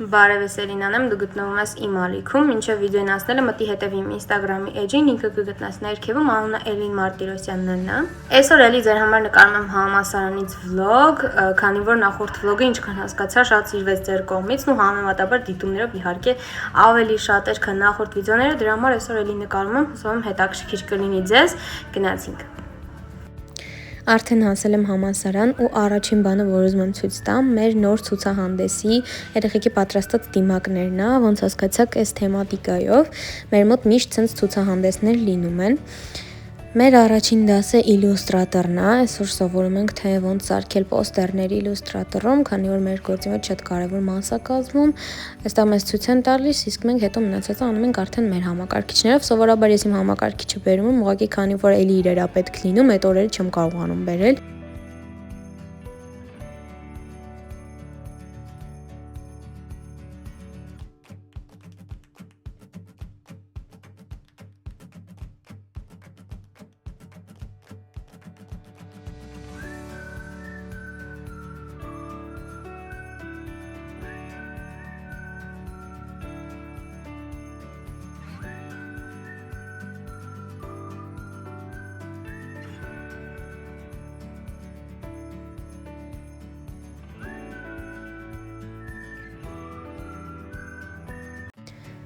Բարև ես Էլինան եմ, դու գտնվում ես իմ ալիքում, մինչև վիդեոն հասնելը մտի հետև իմ ինստագրամի էջին, ինքը կգտնես ներքևում, անունը Էլին Մարտիրոսյանն է։ Այսօր էլի ձեր համար նկարում եմ համալսարանից վլոգ, քանի որ նախորդ վլոգը ինչքան հասկացա շատ սիրվեց ձեր կողմից, ու համեմատաբար դիտումներով իհարկե ավելի շատ էր, քան նախորդ վիդեոները, դրա համար այսօր էլի նկարում եմ, հուսով եմ հետաքրքիր կլինի ձեզ, գնացինք։ Արդեն հասել եմ համալսարան ու առաջին բանը, որ ուզում եմ ցույց տամ, մեր նոր ցուցահանդեսի երեխեքի պատրաստած դիմակներն է, ոնց հասկացաք, այս թեմատիկայով մեր մոտ միշտ ցենց ցուցահանդեսներ լինում են։ Մեր առաջին դասը իլյուստրատորն է, այսօր սովորում ենք թե ոնց սարքել պոստերներ իլյուստրատորում, քանի որ մեր գործի մեջ շատ կարևոր մաս է կազմում։ Այստեղ մեզ ցույց են տալիս, իսկ մենք հետո մնացածը անում ենք արդեն մեր համակարգիչներով։ Սովորաբար ես իմ համակարգիչը բերում եմ, ուղղակի քանի որ էլի իրերա պետք լինում, այդ օրերը չեմ կարողանում բերել։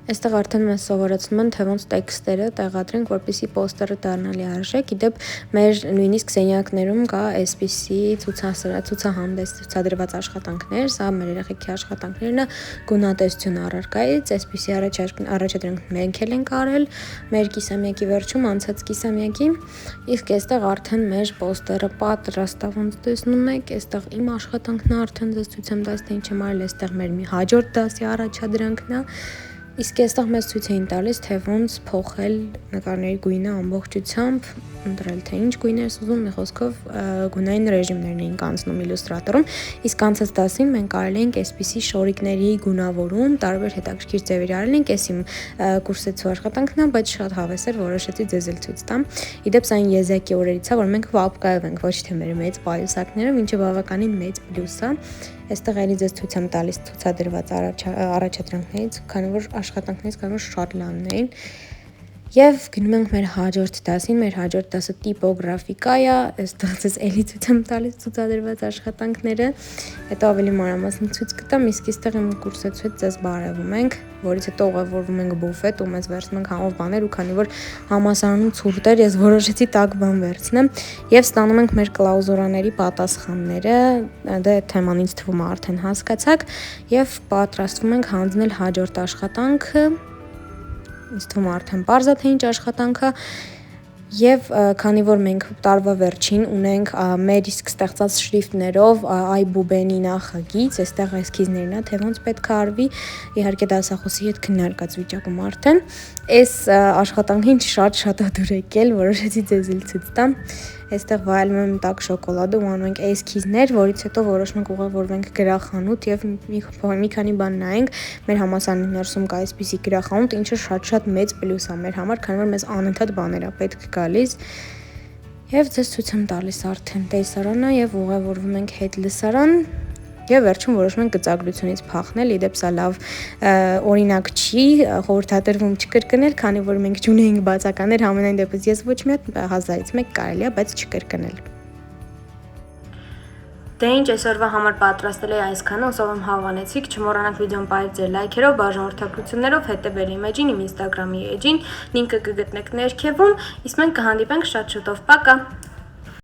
Այստեղ արդեն մեզ սովորեցնում են, թե ոնց տեքստերը տեղադրենք, որպեսզի պոստերը դառնալի արժեք։ Իդեպ մեր նույնիսկ սենյակներում կա այսպիսի ցուցահանդես ցուցադրված աշխատանքներ, սա մեր երեխեքի աշխատանքներն է գունատեսություն առարկայից, այսպիսի առաջադրանք մենք էլ ենք արել մեր կիսամյակի վերջում, անցած կիսամյակի, իսկ այստեղ արդեն մեր պոստերը պատրաստ է, ոնց տեսնում եք, այստեղ իմ աշխատանքն է, արդեն ձեզ ցույց եմ տալիս, թե ինչ եմ արել, այստեղ մեր մի հաջորդ դասի առաջադրանքն է։ Իսկ այստեղ մեզ ցույց էին տալիս, թե ոնց փոխել նկարների գույնը ամբողջությամբ, ընտրել թե ինչ գույներ ես ուզում, մի խոսքով գունային ռեժիմներն էին կանցնում իլյուստրատորում, իսկ անցած դասին մենք արել էինք այսպիսի շորիկների գունավորում, տարբեր հետաքրքիր ձևերի արել էինք, էս իմ կուրսեցու աշխատանքն է, բայց շատ հավես էր, որոշեցի ձեզ էլ ցույց տամ։ Իդեպ սա եզակի օրերից է, որ մենք վապկայով ենք, ոչ թե մեր մեծ պայուսակներով, ինչը բավականին մեծ պլյուս է։ Այստեղ էլի ձեզ ցույց եմ տալիս ցուցադրված առաջադրանքներից, քանի որ աշխատանքներից կարող շատ լավն էին։ Եվ գնում ենք մեր հաջորդ դասին, մեր հաջորդ դասը տիպոգրաֆիկա է, այստեղ ձեզ էլի ցույց եմ տալիս ցուցադրված աշխատանքները, հետո ավելի մանրամասն ցույց կտամ, իսկ այստեղ իմ կուրսեցու հետ ձեզ բարևում ենք, որից հետո ուղևորվում ենք բուֆետ ու մեզ վերցնում ենք համով բաներ, ու քանի որ համալսարանում ցուրտ էր, ես որոշեցի տաք բան վերցնեմ եւ ստանում ենք մեր կլաուզուրաների պատասխանները, դե թեման ինձ թվում է արդեն հասկացաք, եւ պատրաստվում ենք հանձնել հաջորդ աշխատանքը, ինձ թվում է արդեն պարզ է թե ինչ աշխատանք է։ Եվ քանի որ մենք տարվա վերջին ունենք մեր իսկ ստեղծած շրիֆտներով iBuben-ի նախագիծ, այստեղ էսքիզներն է, թե ոնց պետք է արվի, իհարկե դասախոսի հետ քննարկած վիճակում արդեն, այս աշխատանքին շատ է դուր եկել, որոշեցի ձեզ էլ ցույց տամ։ Այստեղ վայելում եմ տաք շոկոլադը ու անում ենք էսքիզներ, որից հետո որոշում ենք ուղևորվենք գրախանութ եւ մի քանի բան նայենք։ Մեր համալսարանի ներսում կա այսպիսի գրախանութ, ինչը շատ մեծ պլյուս է մեր համար, քանի որ մեզ անընդհատ բաներ է պետք գալիս։ Եվ ձեզ ցույց եմ տալիս արդեն տեսարանը եւ ուղևորվում ենք հետ լսարան։ Եվ վերջում որոշում ենք գծագրությունից փախնել, իդեպ սա լավ օրինակ չի, խորհրդատրվում չկրկնել, քանի որ մենք չունեինք բացականներ, համենայն դեպս ես ոչ մի հատ 1000-ից 1 կարելի է, բայց չկրկնել։ Դե ինչ, այսօրվա համար պատրաստել էի այսքանը, ուսով եմ հավանեցիք, չմոռանաք վիդեոն պահել ձեր լայքերով, բաժանորդագրություններով, հետևել իմ էջին, իմ ինստագրամի էջին, լինքը կգտնեք ներքևում, իսկ մենք կհանդիպենք շատ շուտով, պակա։